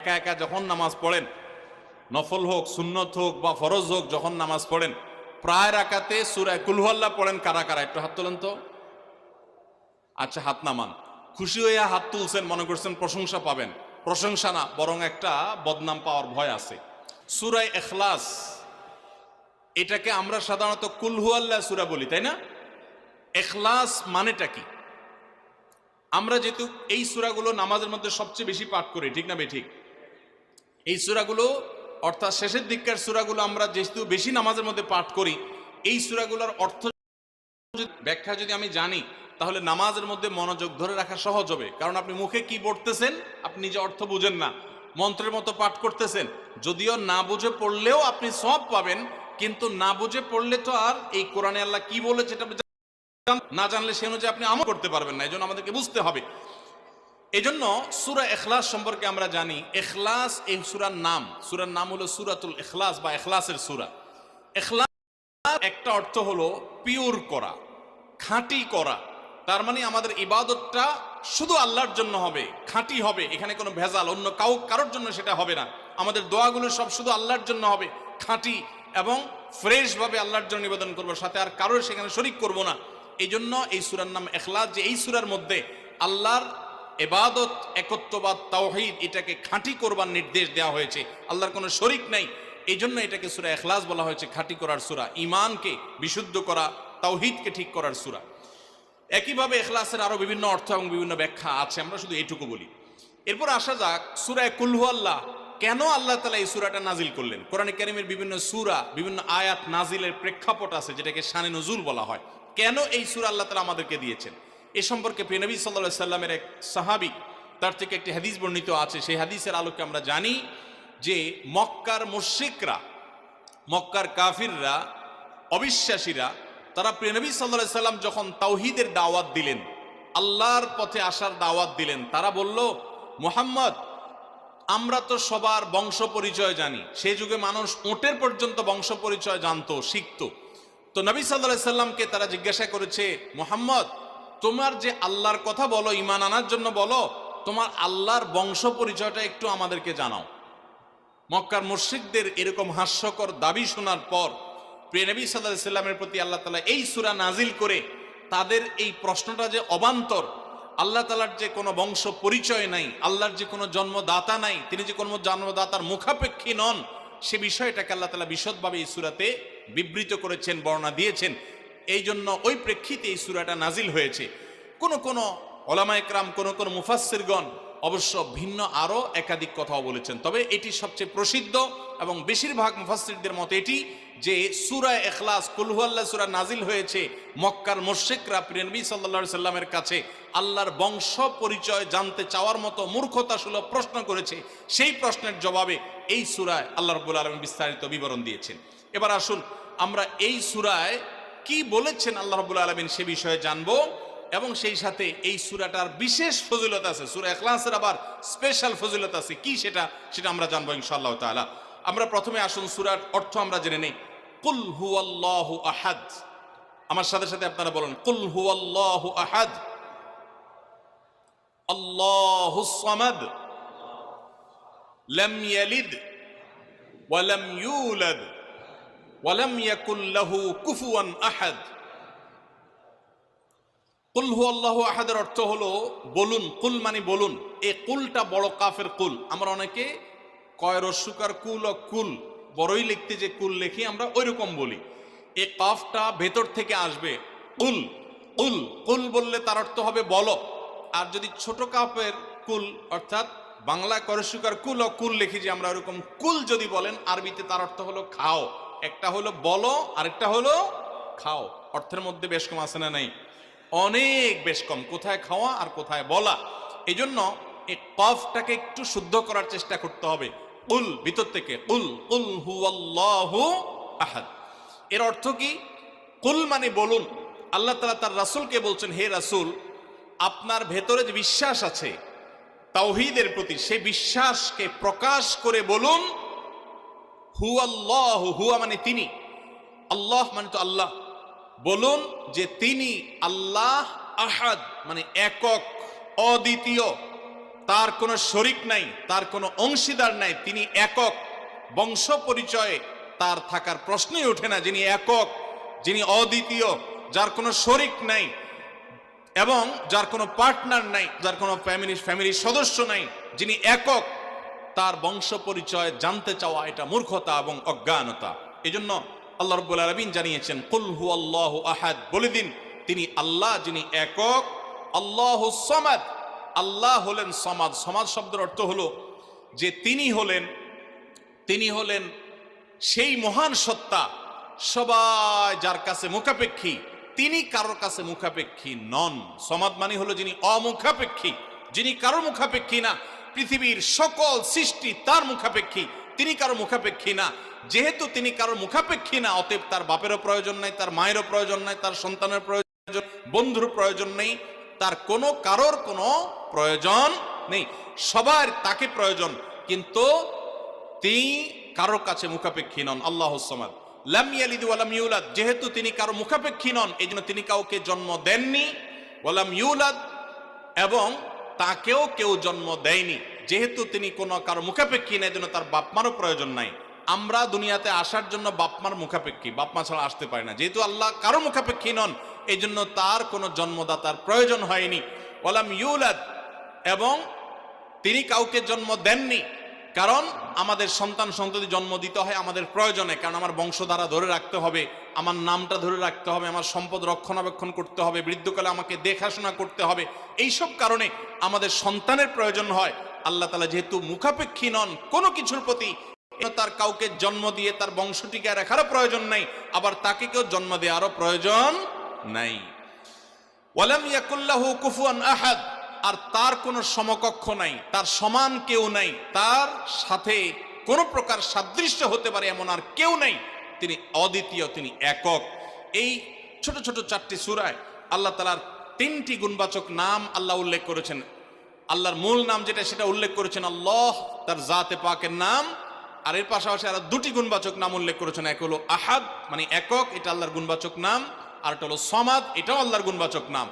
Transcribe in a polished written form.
একা একা যখন নামাজ পড়েন, নফল হোক সুন্নত হোক বা ফরজ হোক, যখন নামাজ পড়েন প্রায় রাকাতে সূরা কুল হুয়াল্লাহ পড়েন কারা কারা? একটু হাত তোলেন তো। আচ্ছা, হাত নামান। খুশি হইয়া হাত তুলছেন, মনে করছেন প্রশংসা পাবেন। প্রশংসা না, বরং একটা বদনাম পাওয়ার ভয় আছে। সূরা ইখলাস, এটাকে আমরা সাধারণত কুল হুয়াল্লাহ সূরা বলি, তাই না? ইখলাস মানেটা কি? আমরা যেহেতু এই সূরাগুলো নামাজের মধ্যে সবচেয়ে বেশি পাঠ করি, ঠিক না বেঠিক? এই সূরাগুলো অর্থাৎ শেষের দিককার সূরাগুলো আমরা যেহেতু বেশি নামাজের মধ্যে পাঠ করি, এই সূরাগুলোর অর্থ ব্যাখ্যা যদি আমি জানি, তাহলে নামাজের মধ্যে মনোযোগ ধরে রাখা সহজ হবে। কারণ আপনি মুখে কি পড়তেছেন আপনি নিজে অর্থ বুঝেন না, মন্ত্রের মতো পাঠ করতেছেন। যদিও না বুঝে পড়লেও আপনি সওয়াব পাবেন, কিন্তু না বুঝে পড়লে তো আর এই কোরআনে আল্লাহ কি বলেছে এটা না জানলে সে অনুযায়ী আপনি আমল করতে পারবেন না। এজন্য আমাদেরকে বুঝতে হবে। এজন্য সূরা ইখলাস সম্পর্কে আমরা জানি। ইখলাস এই সূরার নাম হলো সূরাতুল ইখলাস বা ইখলাসের সূরা। ইখলাস একটা অর্থ হলো পিওর করা, খাঁটি করা। তার মানে আমাদের ইবাদতটা শুধু আল্লাহর জন্য হবে, খাঁটি হবে, এখানে কোনো ভেজাল অন্য কারোর জন্য সেটা হবে না। আমাদের দোয়াগুলো সব শুধু আল্লাহর জন্য হবে, খাঁটি এবং ফ্রেশ ভাবে আল্লাহর জন্য নিবেদন করবো, সাথে আর কারোর সেখানে শরীক করব না। এই জন্য এই সূরার নাম ইখলাস, যে এই সূরার মধ্যে আল্লাহর ইবাদত, একত্ববাদ, তাওহীদ, এটাকে খাঁটি করবার নির্দেশ দেওয়া হয়েছে। আল্লাহর কোনো শরীক নাই, এই জন্য এটাকে সূরা ইখলাস বলা হয়েছে, খাঁটি করার সূরা, ঈমানকে বিশুদ্ধ করা, তাওহীদকে ঠিক করার সূরা। একইভাবে ইখলাসের আরো বিভিন্ন অর্থ এবং বিভিন্ন ব্যাখ্যা আছে, আমরা শুধু এইটুকু বলি। এরপর আসা যাক সূরা কুল হুয়াল্লাহ। কেন আল্লাহ তাআলা এই সূরাটা নাজিল করলেন? কোরআনে কারীমের বিভিন্ন সূরা, বিভিন্ন আয়াত নাজিলের প্রেক্ষাপট আছে, যেটাকে শানে নুজুল বলা হয়। কেন এই সূরা আল্লাহ তাআলা আমাদেরকে দিয়েছেন, এ সম্পর্কে প্রিয় নবী সাল্লাল্লাহু আলাইহি সাল্লামের এক সাহাবী, তার থেকে একটি হাদিস বর্ণিত আছে। সেই হাদিসের আলোকে আমরা জানি যে মক্কার মুশরিকরা, মক্কার কাফিররা, অবিশ্বাসীরা, তারা প্রিয় নবী সাল্লাল্লাহু আলাইহি সাল্লাম যখন তাওহীদের দাওয়াত দিলেন, আল্লাহর পথে আসার দাওয়াত দিলেন, তারা বলল, মুহাম্মদ, আমরা তো সবার বংশ পরিচয় জানি। সেই যুগে মানুষ উটের পর্যন্ত বংশ পরিচয় জানতো, শিখতো। তো নবী সাল্লাল্লাহু আলাইহি সাল্লামকে তারা জিজ্ঞাসা করেছে, মুহাম্মদ, তোমার যে আল্লাহর কথা বলো, ঈমান আনার জন্য বলো, তোমার আল্লাহর বংশ পরিচয়টা একটু আমাদেরকে জানাও। মক্কার মুশরিকদের এরকম হাস্যকর দাবি শোনার পর প্রিয় নবী সাল্লাল্লাহু আলাইহি সাল্লামের প্রতি আল্লাহ তাআলা এই সূরা নাজিল করে তাদের এই প্রশ্নটা যে অবান্তর, আল্লাহ তাআলার যে কোনো বংশ পরিচয় নাই, আল্লাহর যে কোনো জন্মদাতা নাই, তিনি যে কোনো জন্মদাতার মুখাপেক্ষী নন, সে বিষয়টাকে আল্লাহ তাআলা বিশদভাবে এই সূরাতে বিবৃত করেছেন, বর্ণনা দিয়েছেন। এই জন্য ওই প্রেক্ষিতে এই সূরাটা নাজিল হয়েছে। কোন কোন উলামায়ে কেরাম, কোন কোন মুফাসসিরগণ অবশ্য ভিন্ন আরো একাধিক কথাও বলেছেন, তবে এটি সবচেয়ে প্রসিদ্ধ এবং বেশিরভাগ মুফাসসিরদের মতে এটি যে সূরা ইখলাস, কুল হুয়াল্লাহ সূরা নাজিল হয়েছে মক্কার মুশরিকরা প্রিয় নবী সাল্লাল্লাহু আলাইহি সাল্লামের কাছে আল্লাহর বংশ পরিচয় জানতে চাওয়ার মতো মূর্খতাসুলভ প্রশ্ন করেছে। সেই প্রশ্নের জবাবে এই সূরায় আল্লাহ রাব্বুল আলামিন বিস্তারিত বিবরণ দিয়েছেন। এবার আসুন আমরা এই সূরায় কি বলেছেন আল্লাহ রাব্বুল আলামিন সে বিষয়ে জানবো, এবং সেই সাথে এই সূরাটার বিশেষ ফজিলত আছে। সূরা ইখলাসের আবার স্পেশাল ফজিলত আছে, কি সেটা আমরা জানবো ইনশাআল্লাহ তাআলা। আমরা প্রথমে আসুন সূরার অর্থ আমরা জেনে নেই। কুল হুয়াল্লাহু আহাদ। আমার সাথে সাথে আপনারা বলেন, কুল হুয়াল্লাহু আহাদ, আল্লাহুস সামাদ, লাম ইয়ালিদ ওয়া লাম ইউলাদ ওয়া লাম ইয়াকুল লাহু কুফুয়ান আহাদ। কুল হুয়াল্লাহু আহাদের অর্থ হলো বলুন। কুল মানে বলুন। এই কুলটা বড় কাফের কুল। আমরা অনেকে কয় রস্যকার কুল ও কুল, বড়ই লিখতে যে কুল লিখি আমরা ওই রকম বলি। এই কাফটা ভেতর থেকে আসবে, কুল। কুল কুল বললে তার অর্থ হবে বলো। আর যদি ছোট কাফের কুল, অর্থাৎ বাংলা করস্যকার কুল ও কুল লিখি যে আমরা ওরকম কুল যদি বলেন, আরবিতে তার অর্থ হলো খাও। একটা হলো বলো, আরেকটা হলো খাও। অর্থের মধ্যে বেশ কম আছে না নাই? অনেক বেশ কম। কোথায় খাওয়া আর কোথায় বলা। এই জন্য এই কফটাকে একটু শুদ্ধ করার চেষ্টা করতে হবে। কুল ভিতর থেকে, কুল কুল হুয়াল্লাহু আহাদ। এর অর্থ কি? কুল মানে বলুন। আল্লাহ তাআলা তার রাসূলকে বলছেন, হে রাসূল, আপনার ভেতরে যে বিশ্বাস আছে তাওহীদের প্রতি, সেই বিশ্বাসকে প্রকাশ করে বলুন, হুয়াল্লাহু, হুয়া মানে তিনি, আল্লাহ মানে তো আল্লাহ। বলুন যে তিনি আল্লাহ, আহাদ মানে একক, অদ্বিতীয়, তার কোনো শরিক নাই, তার কোনো অংশীদার নাই, তিনি একক। বংশ পরিচয়ে তার থাকার প্রশ্নই ওঠে না। যিনি একক, যিনি অদ্বিতীয়, যার কোনো শরিক নাই এবং যার কোনো পার্টনার নাই, যার কোনো ফ্যামিলির সদস্য নাই, যিনি একক, তার বংশ পরিচয় জানতে চাওয়া এটা মূর্খতা এবং অজ্ঞানতা। এজন্য আল্লাহ রাব্বুল আলামিন জানিয়েছেন, কুল হুয়াল্লাহু আহাদ, বলে দিন তিনি আল্লাহ যিনি একক, আল্লাহুস সামাদ, আল্লাহ হলেন সমাদ। সমাদ শব্দের অর্থ হলো যে তিনি হলেন সেই মহান সত্তা, সবাই যার কাছে মুখাপেক্ষী, তিনি কারোর কাছে মুখাপেক্ষী নন। সমাদ মানে হলো যিনি অমুখাপেক্ষী, যিনি কারোর মুখাপেক্ষী না। পৃথিবীর সকল সৃষ্টি তার মুখাপেক্ষী, তিনি কারো মুখাপেক্ষী না। যেহেতু তিনি কারোর মুখাপেক্ষী না, অতএব তার বাপেরও প্রয়োজন নাই, তার মায়েরও প্রয়োজন নাই, তার সন্তানের প্রয়োজন, বন্ধুর প্রয়োজন নেই, তার কারোর কোনো প্রয়োজন নেই। সবার তাকে প্রয়োজন, কিন্তু তিনি কারোর কাছে মুখাপেক্ষী নন। আল্লাহুস সামাদ, লাম ইয়ালিদ ওয়া লাম ইউলাদ, যেহেতু তিনি কারো মুখাপেক্ষী নন, এইজন্য তিনি কাউকে জন্ম দেননি। ওয়া লাম ইউলাদ, এবং তাকেও কেউ জন্ম দেয়নি। যেহেতু তিনি কোনো কারো মুখাপেক্ষী না, এজন্য তার বাপমারও প্রয়োজন নাই। আমরা দুনিয়াতে আসার জন্য বাপমার মুখাপেক্ষী, বাপমা ছাড়া আসতে পারে না। যেহেতু আল্লাহ কারো মুখাপেক্ষী নন, এই জন্য তার কোনো জন্মদাতার প্রয়োজন হয়নি। ওয়া লাম ইউলাদ, এবং তিনি কাউকে জন্ম দেননি। কারণ আমাদের সন্তান সন্ততি জন্ম দিতে হয় আমাদের প্রয়োজনে, কারণ আমার বংশধারা ধরে রাখতে হবে, আমার নামটা ধরে রাখতে হবে, আমার সম্পদ রক্ষণাবেক্ষণ করতে হবে, বৃদ্ধকালে আমাকে দেখাশোনা করতে হবে। এইসব কারণে আমাদের সন্তানের প্রয়োজন হয়। আল্লাহ তাআলা যেহেতু মুখাপেক্ষী নন কোনো কিছুর প্রতি, তার কাউকে জন্ম দিয়ে তার বংশটিকে রাখারও প্রয়োজন নাই, আবার তাকে কেউ জন্ম দেওয়ারও প্রয়োজন নাই। ওয়ালাম ইয়াকুল্লাহু কুফুয়ান আহাদ, আর তার কোনো সমকক্ষ নাই, তার সমান কেউ নাই, তার সাথে কোনো প্রকার সাদৃশ্য হতে পারে এমন আর কেউ নাই। তিনি অদ্বিতীয়, তিনি একক। এই ছোট ছোট 4টি সূরায় আল্লাহ তাআলার 3টি গুণবাচক নাম আল্লাহ উল্লেখ করেছেন। আল্লাহর মূল নাম যেটা, সেটা উল্লেখ করেছেন আল্লাহ, তার জাতে পাকের নাম। আর এর পাশাপাশি আরো 2টি গুণবাচক নাম উল্লেখ করেছেন। এক হলো আহাদ, মানে একক, এটা আল্লাহর গুণবাচক নাম, আর এটা হলো সমাদ, এটাও আল্লাহর গুণবাচক নাম।